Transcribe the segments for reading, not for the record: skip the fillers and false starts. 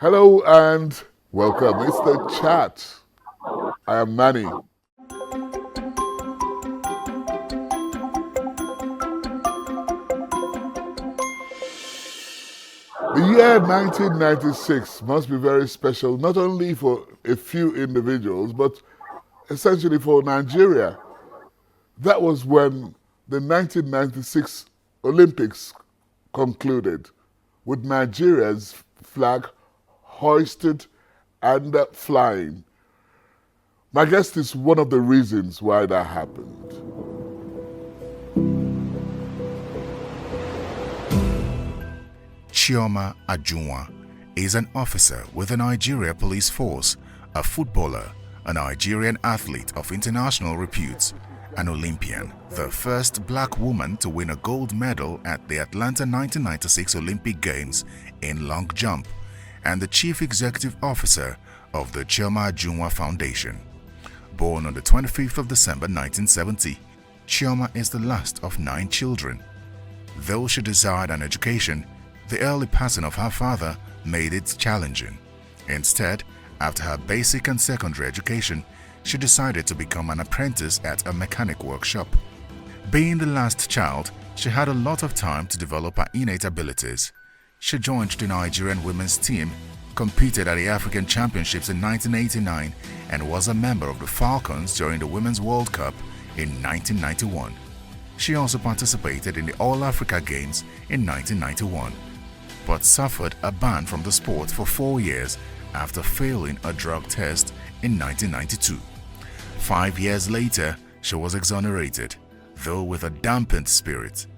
Hello and welcome. It's the chat. I am Manny. The year 1996 must be very special, not only for a few individuals, but essentially for Nigeria. That was when the 1996 Olympics concluded, with Nigeria's flag hoisted and flying. My guest is one of the reasons why that happened. Chioma Ajunwa is an officer with the Nigeria Police Force, a footballer, a Nigerian athlete of international repute, an Olympian, the first black woman to win a gold medal at the Atlanta 1996 Olympic Games in long jump, and the chief executive officer of the Chioma Ajunwa Foundation. Born on the 25th of December 1970, Chioma is the last of 9 children. Though she desired an education, the early passing of her father made it challenging. Instead, after her basic and secondary education, she decided to become an apprentice at a mechanic workshop. Being the last child, she had a lot of time to develop her innate abilities. She joined the Nigerian women's team, competed at the African Championships in 1989, and was a member of the Falcons during the Women's World Cup in 1991. She also participated in the All-Africa Games in 1991, but suffered a ban from the sport for 4 years after failing a drug test in 1992. 5 years later, she was exonerated, though with a dampened spirit.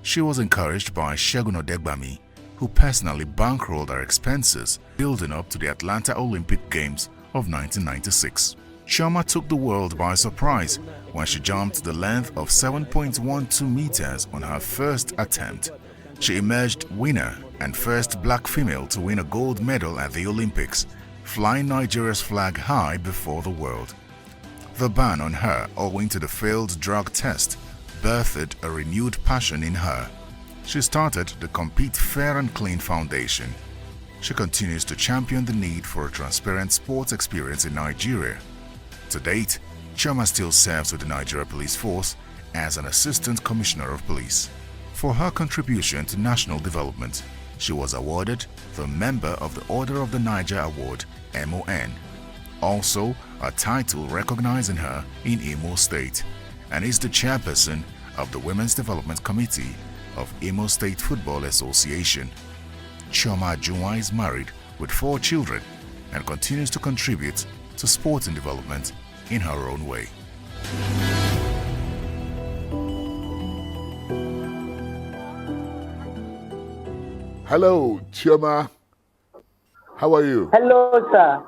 She was encouraged by Segun Odegbami, who personally bankrolled her expenses building up to the Atlanta Olympic Games of 1996. Chioma took the world by surprise when she jumped the length of 7.12 meters on her first attempt. She emerged winner and first black female to win a gold medal at the Olympics, flying Nigeria's flag high before the world. The ban on her, owing to the failed drug test, birthed a renewed passion in her. She started the Compete Fair and Clean Foundation. She continues to champion the need for a transparent sports experience in Nigeria. To date, Chioma still serves with the Nigeria Police Force as an Assistant Commissioner of Police. For her contribution to national development, she was awarded the Member of the Order of the Niger Award, MON, also a title recognizing her in Imo State, and is the chairperson of the Women's Development Committee of Imo State Football Association. Chioma Ajunwa is married with 4 children and continues to contribute to sporting development in her own way. Hello, Chioma. How are you? Hello, sir.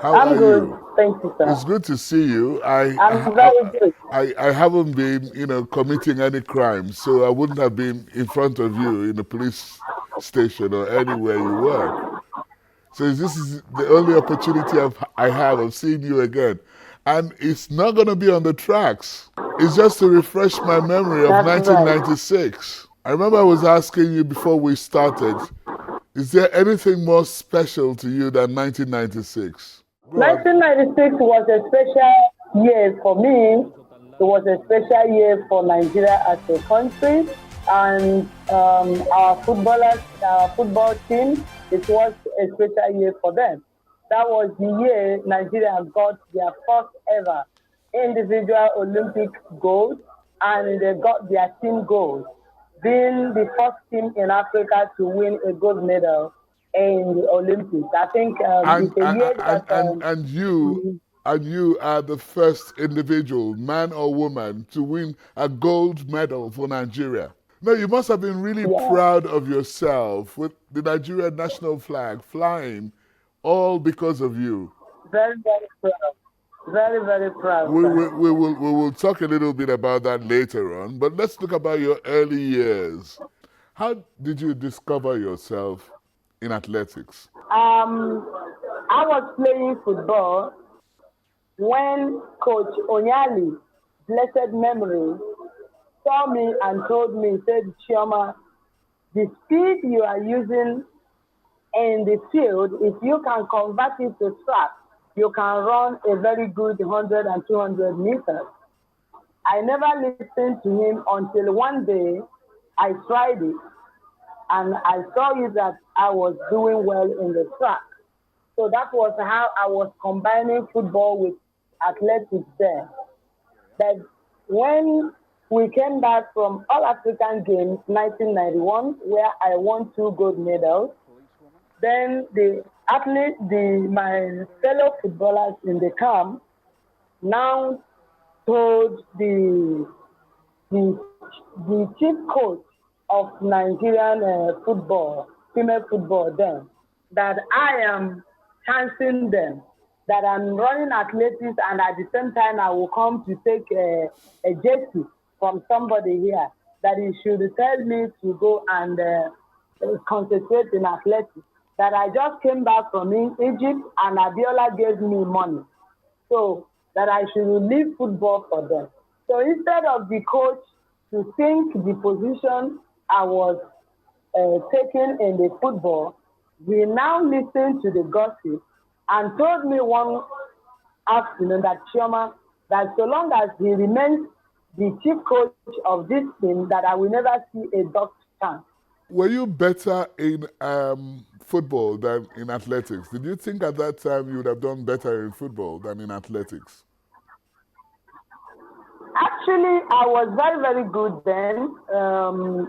I'm good. You? Thank you, sir. It's good to see you. I'm very good. I haven't been, committing any crimes, so I wouldn't have been in front of you in the police station or anywhere you were. So this is the only opportunity I have of seeing you again. And it's not going to be on the tracks. It's just to refresh my memory of 1996. Right. I remember I was asking you before we started, is there anything more special to you than 1996? 1996 was a special year for me. It was a special year for Nigeria as a country. And our footballers, our football team, it was a special year for them. That was the year Nigeria got their first ever individual Olympic gold, and they got their team gold, being the first team in Africa to win a gold medal in the Olympics. I think and you are the first individual, man or woman, to win a gold medal for Nigeria. No, you must have been really proud of yourself with the Nigerian national flag flying, all because of you. Very, very proud. Very, very proud. We will talk a little bit about that later on, but let's talk about your early years. How did you discover yourself in athletics? I was playing football when Coach Onyali, blessed memory, saw me and told me, said, Chioma, the speed you are using in the field, if you can convert it to track, you can run a very good 100 and 200 meters. I never listened to him until one day I tried it and I saw it that I was doing well in the track. So that was how I was combining football with athletics there. But when we came back from All African Games 1991, where I won 2 gold medals, then my fellow footballers in the camp now told the, the chief coach of Nigerian football, female football then, that I am chancing them, that I'm running athletics and at the same time I will come to take a jersey from somebody here, that he should tell me to go and concentrate in athletics. That I just came back from Egypt and Abiola gave me money. So that I should leave football for them. So instead of the coach to think the position I was taking in the football, he now listened to the gossip and told me one afternoon that Chioma, that so long as he remains the chief coach of this team, that I will never see a dog's chance. Were you better in football than in athletics? Did you think at that time you would have done better in football than in athletics? Actually, I was very, very good then.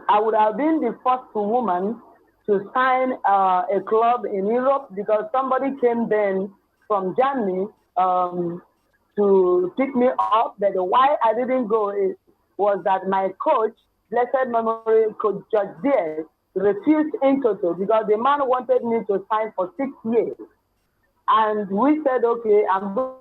I would have been the first woman to sign a club in Europe because somebody came then from Germany to pick me up. But why I didn't go was that my coach, blessed memory, Coach George Diaz, refused in total because the man wanted me to sign for 6 years. And we said, okay, I'm going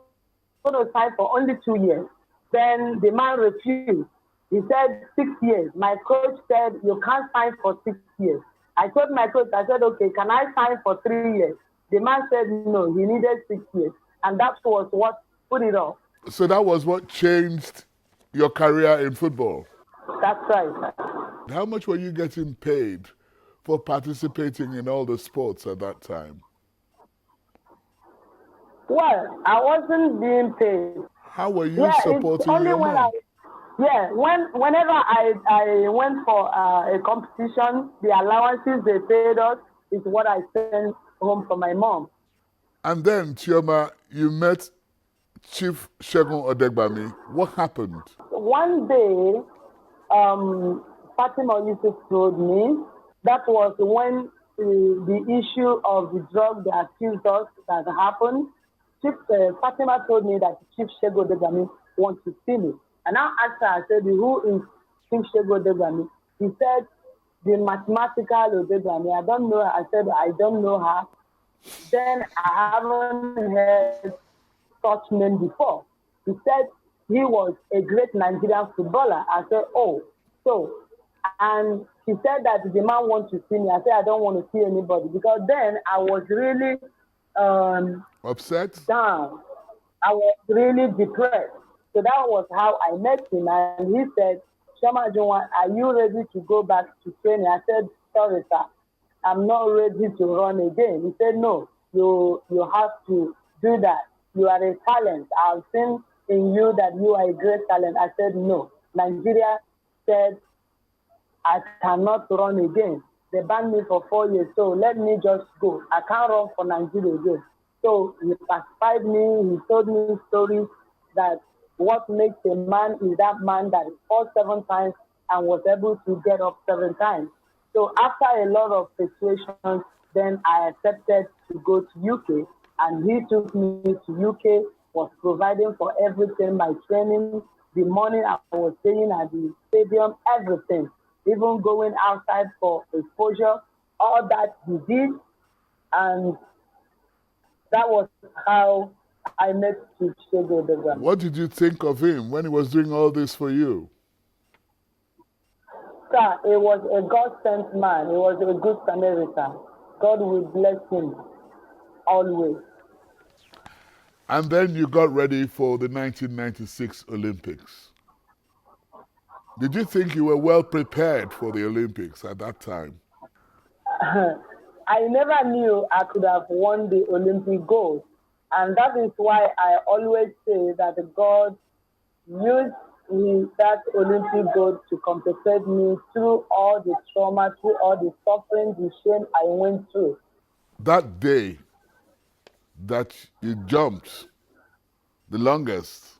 to sign for only 2 years. Then the man refused. He said 6 years. My coach said, you can't sign for 6 years. I told my coach, I said, okay, can I sign for 3 years? The man said no, he needed 6 years. And that was what put it off. So that was what changed your career in football? That's right. How much were you getting paid for participating in all the sports at that time? Well, I wasn't being paid. How were you supporting your mom? Whenever I went for a competition, the allowances they paid us is what I sent home for my mom. And then, Chioma, you met Chief Segun Odegbami. What happened? One day, Fatima Yusuf told me that was when the issue of the drug they accused us that happened. Fatima told me that Chief Segun Odegbami wants to see me. And I asked her, I said, who is Chief Segun Odegbami? He said, the mathematical Odegbami. I don't know her. I said, I don't know her. Then I haven't heard such name before. He said he was a great Nigerian footballer. I said, oh, so. And he said that the man wants to see me. I said, I don't want to see anybody. Because then I was really upset? Down. I was really depressed. So that was how I met him. And he said, Shama Jonwa, are you ready to go back to training? I said, sorry, sir. I'm not ready to run again. He said, no, you have to do that. You are a talent. I've seen in you that you are a great talent. I said, no. Nigeria said, I cannot run again. They banned me for 4 years, so let me just go. I can't run for Nigeria again. So he pacified me. He told me stories that what makes a man is that man that fought 7 times and was able to get up 7 times. So after a lot of situations, then I accepted to go to UK, and he took me to UK, was providing for everything, my training, the money I was staying at the stadium, everything, even going outside for exposure, all that he did, and that was how I met Chief Segun Odegbami. What did you think of him when he was doing all this for you? Sir, he was a God-sent man. He was a good Samaritan. God will bless him always. And then you got ready for the 1996 Olympics. Did you think you were well prepared for the Olympics at that time? I never knew I could have won the Olympic gold. And that is why I always say that God used that Olympic gold to compensate me through all the trauma, through all the suffering, the shame I went through. That day that you jumped the longest,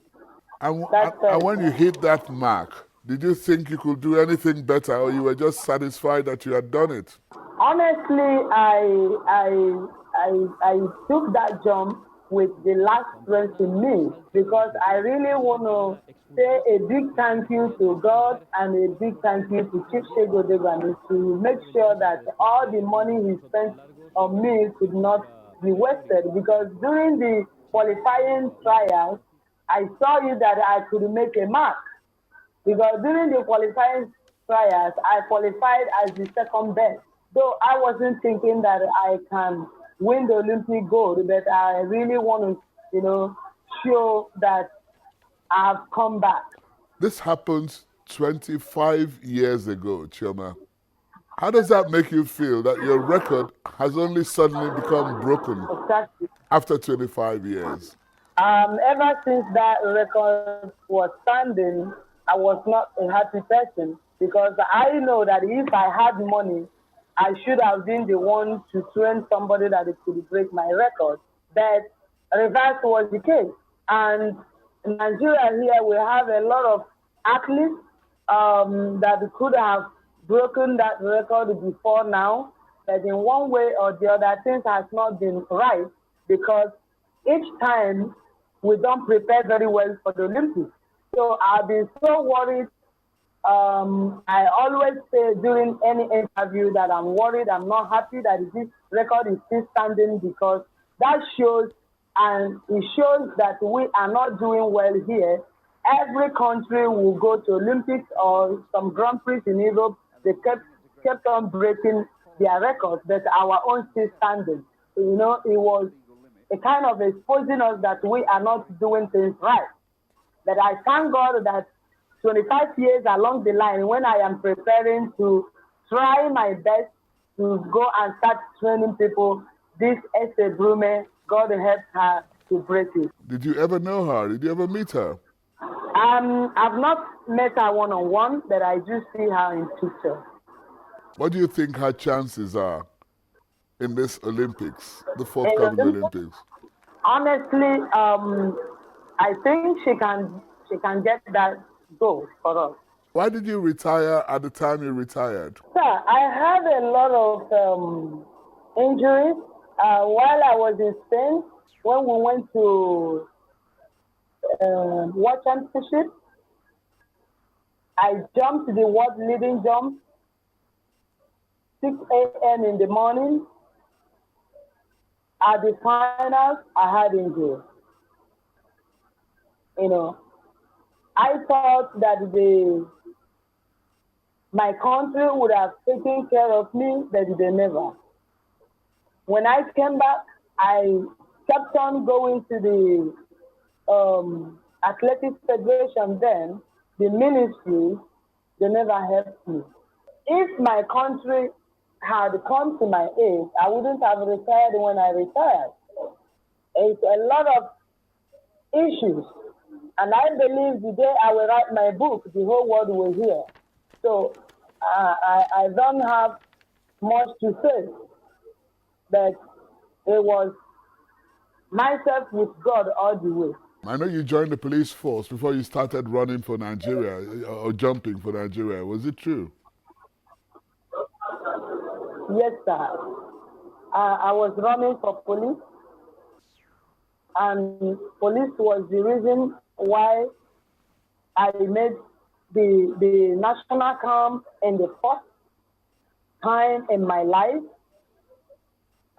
That's and when you hit that mark, did you think you could do anything better, or you were just satisfied that you had done it? Honestly, I took that jump with the last strength in me because I really want to say a big thank you to God and a big thank you to Chief Shegodegani to make sure that all the money he spent on me could not be wasted, because during the qualifying trials, I saw you that I could make a mark. Because during the qualifying trials, I qualified as the second best. Though I wasn't thinking that I can win the Olympic gold, but I really want to, show that I have come back. This happened 25 years ago, Chioma. How does that make you feel that your record has only suddenly become broken Exactly. after 25 years? Ever since that record was standing, I was not a happy person because I know that if I had money, I should have been the one to train somebody that could break my record. But reverse was the case. And in Nigeria here, we have a lot of athletes that could have broken that record before now, but in one way or the other, things has not been right because each time we don't prepare very well for the Olympics. So I've been so worried. I always say during any interview that I'm worried, I'm not happy that this record is still standing, because that shows, and it shows that we are not doing well here. Every country will go to Olympics or some Grand Prix in Europe. They kept on breaking their records, but our own still standing. It was a kind of exposing us that we are not doing things right. But I thank God that 25 years along the line, when I am preparing to try my best to go and start training people, this Esther Brume, God helped her to break it. Did you ever know her? Did you ever meet her? I've not met her one-on-one, but I do see her in pictures. What do you think her chances are in this Olympics, the forthcoming Olympics? Honestly, I think she can get that goal for us. Why did you retire at the time you retired? Sir, I had a lot of injuries while I was in Spain. When we went to World Championship, I jumped the world leading jump 6 a.m. in the morning. At the finals, I had injury. I thought that my country would have taken care of me, but they never. When I came back, I kept on going to the Athletics Federation then, the ministry, they never helped me. If my country had come to my aid, I wouldn't have retired when I retired. It's a lot of issues. And I believe the day I will write my book, the whole world will hear. So I don't have much to say, but it was myself with God all the way. I know you joined the police force before you started running for Nigeria or jumping for Nigeria. Was it true? Yes, sir. I was running for police, and police was the reason why I made the national camp in the first time in my life.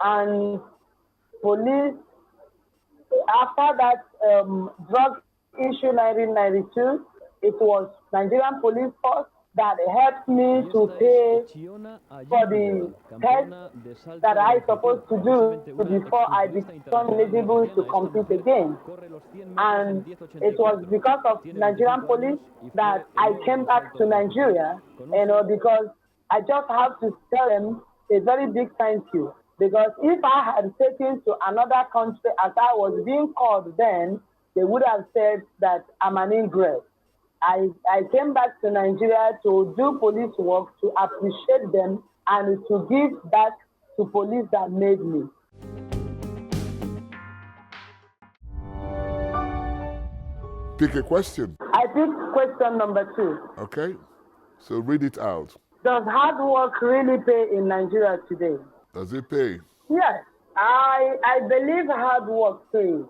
And police, after that drug issue 1992, it was Nigerian police force that helped me to pay for the test that I supposed to do before I become eligible to compete again. And it was because of Nigerian police that I came back to Nigeria, because I just have to tell them a very big thank you. Because if I had taken to another country as I was being called then, they would have said that I'm an ingrate. I came back to Nigeria to do police work, to appreciate them, and to give back to police that made me. Pick a question. I picked question number 2. Okay? So read it out. Does hard work really pay in Nigeria today? Does it pay? Yes, I believe hard work pays.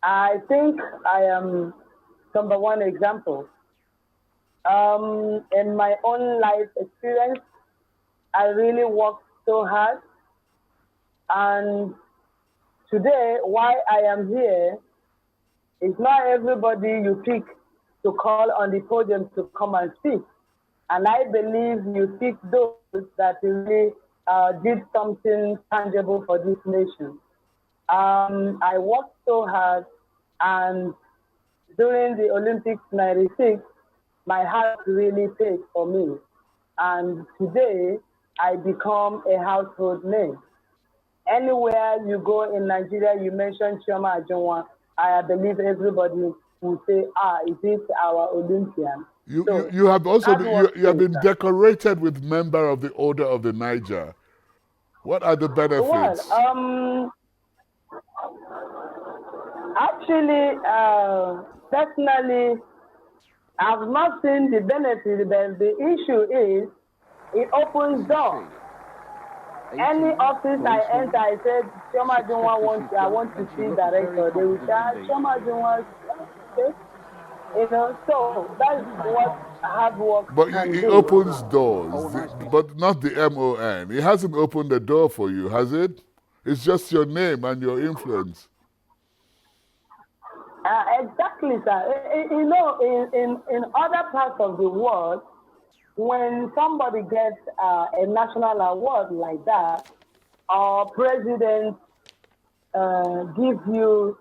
I think I am number one example. In my own life experience, I really worked so hard. And today, why I am here is not everybody you pick to call on the podium to come and speak. And I believe you pick those that really did something tangible for this nation. I worked so hard, and during the Olympics '96, my heart really paid for me. And today, I become a household name. Anywhere you go in Nigeria, you mention Chioma Ajunwa, I believe everybody will say, is it our Olympian? You have also you have been decorated with Member of the Order of the Niger. What are the benefits? Well, actually, personally, I've not seen the benefit, but the issue is it opens doors. Any office I enter, I said, Chioma Ajunwa I want to see director. They will say, Chioma Ajunwa, okay. So that's what hard work But can it do. opens doors, but not the MON. It hasn't opened the door for you, has it? It's just your name and your influence. Exactly, sir. In other parts of the world, when somebody gets a national award like that, our president gives you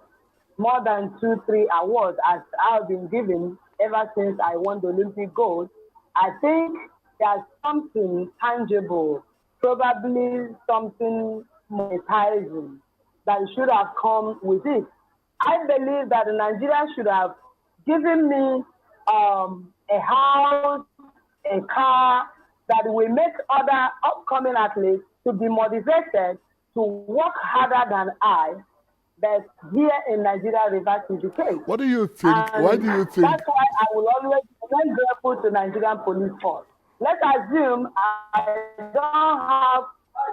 more than 2-3 awards, as I've been given ever since I won the Olympic gold. I think there's something tangible, probably something monetizing that should have come with it. I believe that Nigeria should have given me a house, a car that will make other upcoming athletes to be motivated to work harder than I. But here in Nigeria, reverse is the case. What do you think? Why do you think? That's why I will always be grateful to Nigerian police force. Let's assume I don't have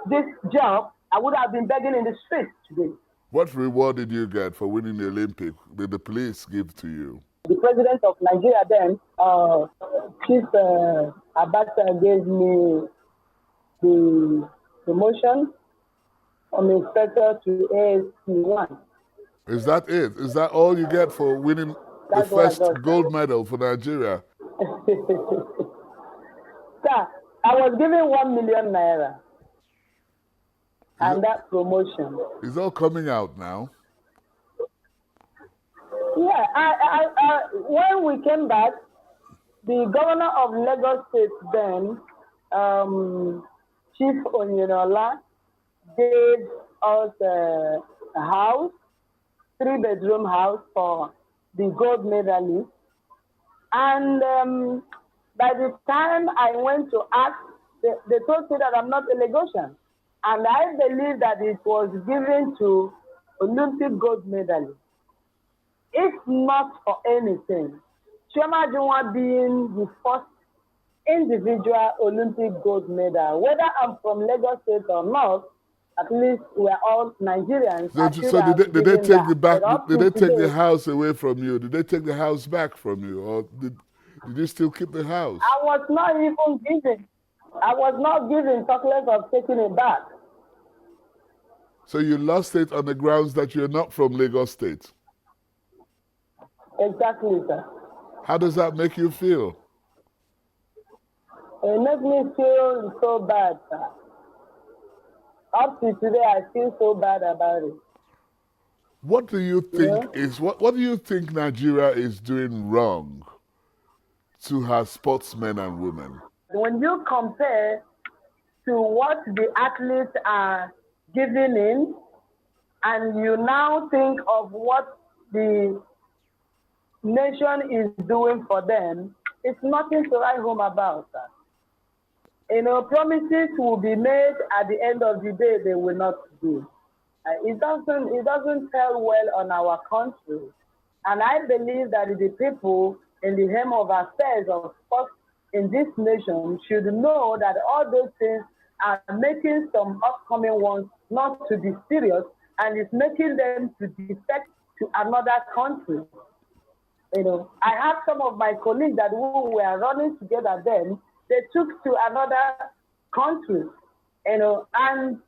this job, I would have been begging in the streets today. What reward did you get for winning the Olympic? Did the police give to you? The president of Nigeria then, Chief Abacha, gave me the promotion from inspector to ASP1. Is that it? Is that all you get for winning the first gold medal for Nigeria? Sir, I was given 1 million naira. And that promotion. It's all coming out now. Yeah, when we came back, the governor of Lagos State then, Chief Onyenola, gave us a house, 3-bedroom house for the gold medalist. And by the time I went to ask, they told me that I'm not a Lagosian. And I believe that it was given to Olympic gold medalists. If not for anything, Chioma Ajunwa being the first individual Olympic gold medal, whether I'm from Lagos State or not, at least we're all Nigerians. So did they take the back? Did they take the house away from you? Did they take the house back from you, or did you still keep the house? I was not even given. I was not given talk of taking it back. So you lost it on the grounds that you're not from Lagos State? Exactly, sir. How does that make you feel? It makes me feel so bad, sir. Up to today, I feel so bad about it. What do you think what do you think Nigeria is doing wrong to her sportsmen and women? When you compare to what the athletes are giving in, and you now think of what the nation is doing for them, it's nothing to write home about. Promises will be made, at the end of the day, they will not do. It doesn't tell well on our country. And I believe that the people in the helm of affairs, of course, in this nation should know that all those things are making some upcoming ones not to be serious, and it's making them to defect to another country. I have some of my colleagues that who were running together then, they took to another country, and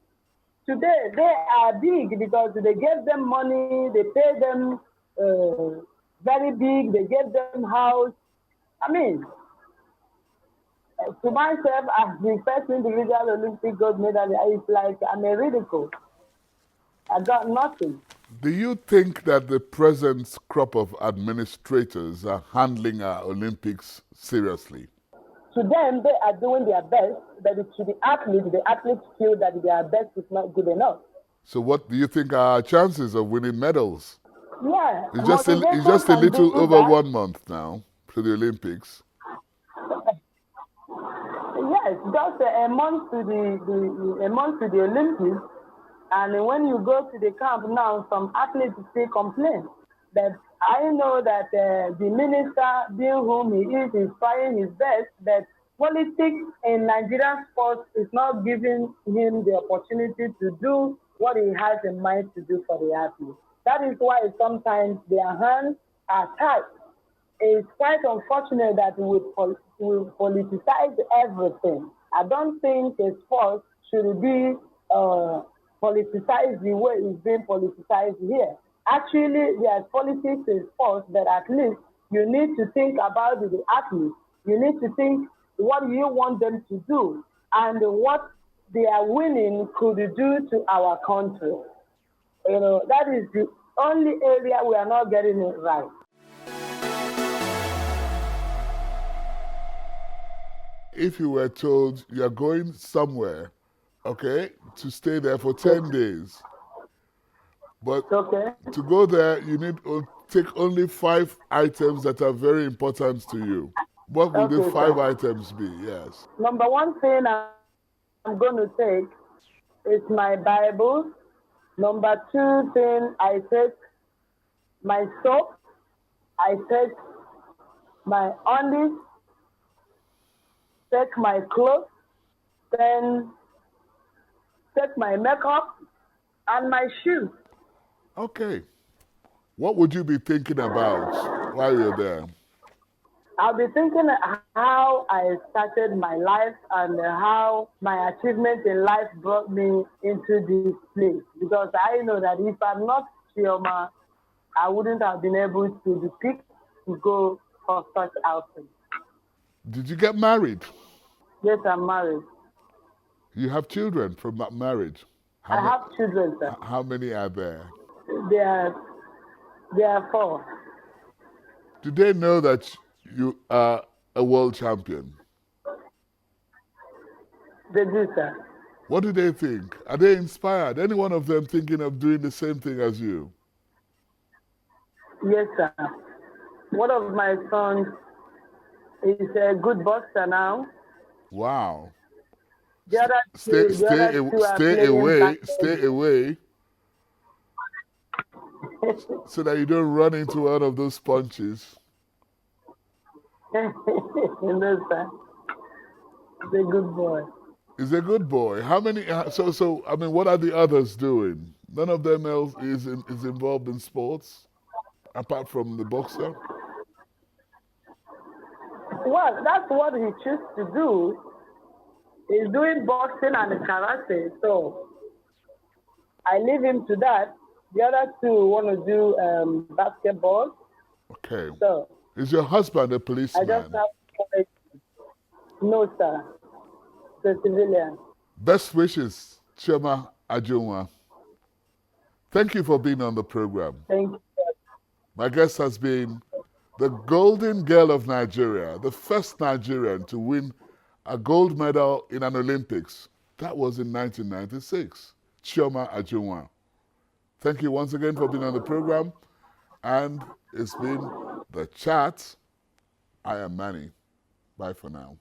today they are big because they gave them money, they pay them very big, they gave them house. I mean, to myself, as the first individual Olympic gold medalist, it's like I'm a ridicule. I got nothing. Do you think that the present crop of administrators are handling our Olympics seriously? To them, they are doing their best, but to the athletes feel that their best is not good enough. So what do you think are our chances of winning medals? Yeah. It's just a little over 1 month now to the Olympics. Yes, just a month to the Olympics, and when you go to the camp now, some athletes still complain. But I know that the minister, being whom he is trying his best, but politics in Nigerian sports is not giving him the opportunity to do what he has in mind to do for the athletes. That is why sometimes their hands are tied. It's quite unfortunate that we politicize everything. I don't think a sport should be politicized the way it's being politicized here. Actually, there's politics in sports, but at least you need to think about the athletes. You need to think what you want them to do and what they are winning could do to our country. That is the only area we are not getting it right. If you were told you're going somewhere, okay, to stay there for 10 days, but to go there, you need to take only 5 items that are very important to you. What will the 5 items be? Yes. Number one thing I'm going to take is my Bible. Number 2 thing, I take my soap. I take my undies. Take my clothes. Then take my makeup and my shoes. Okay. What would you be thinking about while you're there? I'll be thinking how I started my life and how my achievements in life brought me into this place. Because I know that if I'm not Chioma, I wouldn't have been able to be picked to go for such outing. Did you get married? Yes, I'm married. You have children from that marriage? I have children, sir. How many are there? There are 4. Do they know that you are a world champion? They do, sir. What do they think? Are they inspired? Any one of them thinking of doing the same thing as you? Yes, sir. One of my sons is a good boxer now. Wow. The other Stay away. So that you don't run into one of those punches. No, sir. He's a good boy. He's a good boy. How many? So I mean, what are the others doing? None of them else is involved in sports, apart from the boxer. Well, that's what he chooses to do. He's doing boxing and karate, so I leave him to that. The other 2 want to do basketball. Okay. So is your husband a policeman? I just have no, sir. The civilian. Best wishes, Chioma Ajunwa. Thank you for being on the program. Thank you. My guest has been the Golden Girl of Nigeria, the first Nigerian to win a gold medal in an Olympics. That was in 1996. Chioma Ajunwa. Thank you once again for being on the program. And it's been The Chat. I am Manny. Bye for now.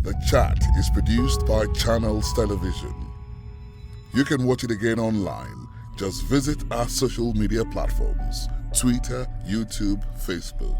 The Chat is produced by Channels Television. You can watch it again online. Just visit our social media platforms: Twitter, YouTube, Facebook.